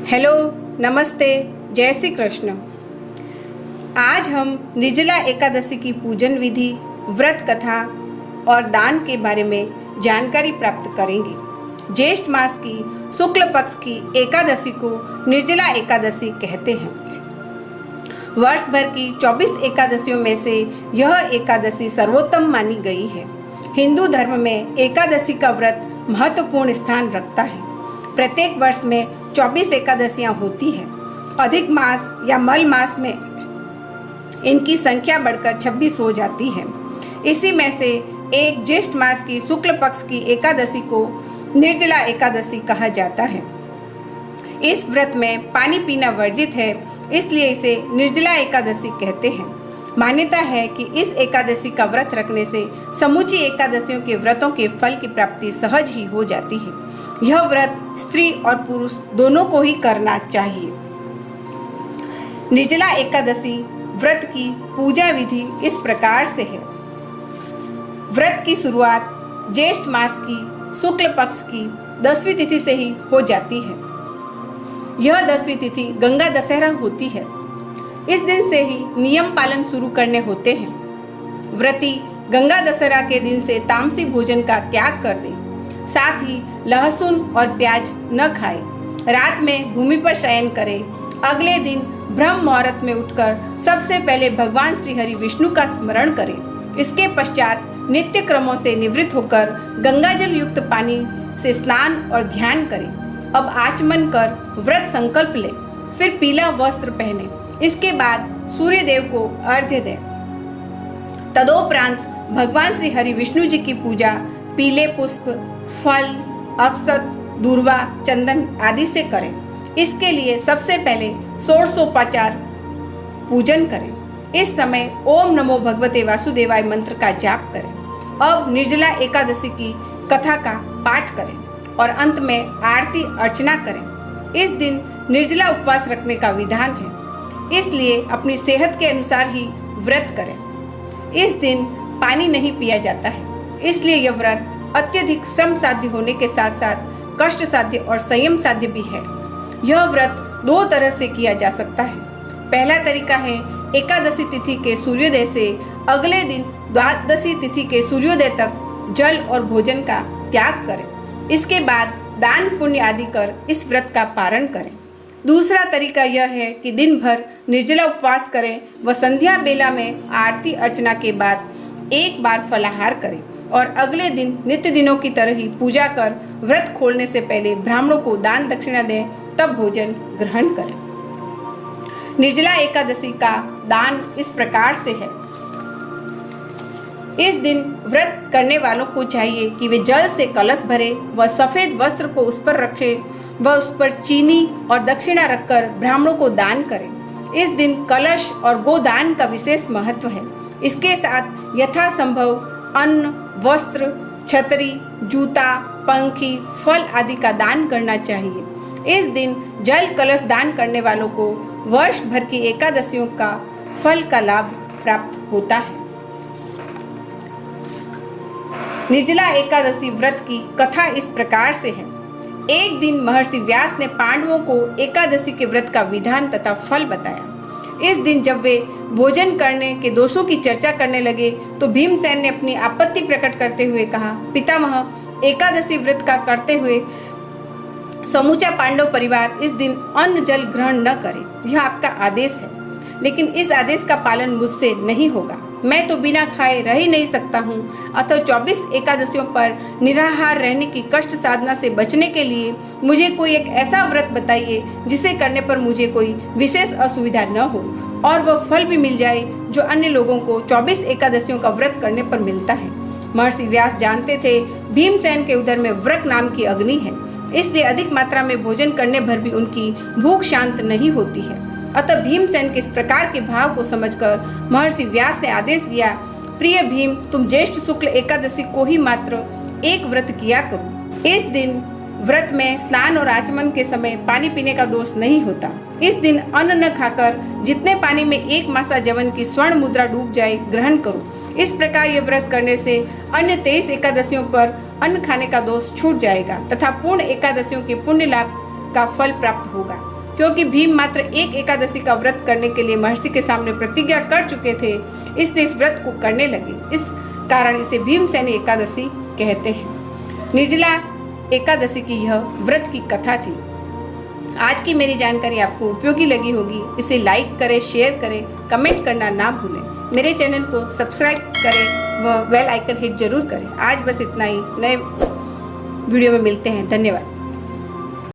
Hello, नमस्ते, जय श्री कृष्ण। आज हम निर्जला एकादशी की पूजन विधि, व्रत कथा और दान के बारे में जानकारी प्राप्त करेंगे। ज्येष्ठ मास की शुक्ल पक्ष की एकादशी को निर्जला एकादशी कहते हैं। वर्ष भर की 24 एकादशियों में से यह एकादशी सर्वोत्तम मानी गई है। हिंदू धर्म में एकादशी का व्रत महत्वपूर्ण स्थान रखता है। प्रत्येक वर्ष में 24 एकादशियां होती हैं। अधिक मास या मल मास में इनकी संख्या बढ़कर 26 हो जाती है। इसी में से एक ज्येष्ठ मास की शुक्ल पक्ष की एकादशी को निर्जला एकादशी कहा जाता है। इस व्रत में पानी पीना वर्जित है, इसलिए इसे निर्जला एकादशी कहते हैं। मान्यता है कि इस एकादशी का व्रत रखने से समूची एकादशियों के व्रतों के फल की प्राप्ति सहज ही हो जाती है। यह व्रत स्त्री और पुरुष दोनों को ही करना चाहिए। निर्जला एकादशी व्रत की पूजा विधि इस प्रकार से है। व्रत की शुरुआत ज्येष्ठ मास की शुक्ल पक्ष की 10वीं तिथि से ही हो जाती है। यह 10वीं तिथि गंगा दशहरा होती है। इस दिन से ही नियम पालन शुरू करने होते हैं। व्रती गंगा दशहरा के दिन से तामसी भोजन का त्याग कर दे, साथ ही लहसुन और प्याज न खाए, रात में भूमि पर शयन करे। अगले दिन ब्रह्म मुहूर्त में उठकर सबसे पहले भगवान श्री हरि विष्णु का स्मरण करे। इसके पश्चात नित्य क्रमों से निवृत्त होकर गंगा जल युक्त पानी से स्नान और ध्यान करे। अब आचमन कर व्रत संकल्प ले, फिर पीला वस्त्र पहने। इसके बाद सूर्य देव को अर्घ्य दे। तदोपरांत भगवान श्री हरि विष्णु जी की पूजा पीले पुष्प, फल, अक्षत, दूर्वा, चंदन आदि से करें। इसके लिए सबसे पहले षोडशोपचार पूजन करें। इस समय ओम नमो भगवते वासुदेवाय मंत्र का जाप करें। अब निर्जला एकादशी की कथा का पाठ करें और अंत में आरती अर्चना करें। इस दिन निर्जला उपवास रखने का विधान है, इसलिए अपनी सेहत के अनुसार ही व्रत करें। इस दिन पानी नहीं पिया जाता है, इसलिए यह व्रत अत्यधिक श्रम साध्य होने के साथ साथ कष्ट साध्य और संयम साध्य भी है। यह व्रत 2 तरह से किया जा सकता है। पहला तरीका है एकादशी तिथि के सूर्योदय से अगले दिन द्वादशी तिथि के सूर्योदय तक जल और भोजन का त्याग करें। इसके बाद दान पुण्य आदि कर इस व्रत का पारण करें। दूसरा तरीका यह है कि दिन भर निर्जला उपवास करें व संध्या बेला में आरती अर्चना के बाद एक बार फलाहार करें और अगले दिन नित्य दिनों की तरह ही पूजा कर व्रत खोलने से पहले ब्राह्मणों को दान दक्षिणा दें, तब भोजन ग्रहण करें। निर्जला एकादशी का दान इस प्रकार से है। इस दिन व्रत करने वालों को चाहिए कि वे जल से कलश भरे व सफेद वस्त्र को उस पर रखें व उस पर चीनी और दक्षिणा रखकर ब्राह्मणों को दान करें। इस दिन कलश और गोदान का विशेष महत्व है। इसके साथ यथासंभव अन्न, वस्त्र, छतरी, जूता, पंखी, फल आदि का दान करना चाहिए। इस दिन जल कलश दान करने वालों को वर्ष भर की एकादशियों का फल का लाभ प्राप्त होता है। निर्जला एकादशी व्रत की कथा इस प्रकार से है। एक दिन महर्षि व्यास ने पांडवों को एकादशी के व्रत का विधान तथा फल बताया। इस दिन जब वे भोजन करने के दोषों की चर्चा करने लगे तो भीमसेन ने अपनी आपत्ति प्रकट करते हुए कहा, पितामह, एकादशी व्रत का करते हुए समूचा पांडव परिवार इस दिन अन्न जल ग्रहण न करे। यह आपका आदेश है, लेकिन इस आदेश का पालन मुझसे नहीं होगा। मैं तो बिना खाए रह ही नहीं सकता हूँ। अतः 24 एकादशियों पर निराहार रहने की कष्ट साधना से बचने के लिए मुझे कोई एक ऐसा व्रत बताइए जिसे करने पर मुझे कोई विशेष असुविधा न हो और वह फल भी मिल जाए जो अन्य लोगों को 24 एकादशियों का व्रत करने पर मिलता है। महर्षि व्यास जानते थे भीमसेन के उदर में व्रत नाम की अग्नि है, इसलिए अधिक मात्रा में भोजन करने भर भी उनकी भूख शांत नहीं होती है। अतः भीमसेन के इस प्रकार के भाव को समझकर महर्षि व्यास ने आदेश दिया, प्रिय भीम, तुम ज्येष्ठ शुक्ल एकादशी को ही मात्र एक व्रत किया करो। इस दिन व्रत में स्नान और आचमन के समय पानी पीने का दोष नहीं होता। इस दिन अन्न न खाकर जितने पानी में 1 मासा जवन की स्वर्ण मुद्रा डूब जाए ग्रहण करो। इस प्रकार ये व्रत करने से अन्य 23 एकादशियों पर अन्न खाने का दोष छूट जाएगा तथा पूर्ण एकादशियों के पुण्य लाभ का फल प्राप्त होगा। क्योंकि भीम मात्र एक एकादशी का व्रत करने के लिए महर्षि के सामने प्रतिज्ञा कर चुके थे, इसलिए इस व्रत को करने लगे। इस कारण इसे भीमसेनी एकादशी कहते हैं। निर्जला एकादशी की यह व्रत की कथा थी। आज की मेरी जानकारी आपको उपयोगी लगी होगी। इसे लाइक करें, शेयर करें, कमेंट करना ना भूलें। मेरे चैनल को सब्सक्राइब करें व बेल आइकन हिट जरूर करें। आज बस इतना ही। नए वीडियो में मिलते हैं। धन्यवाद।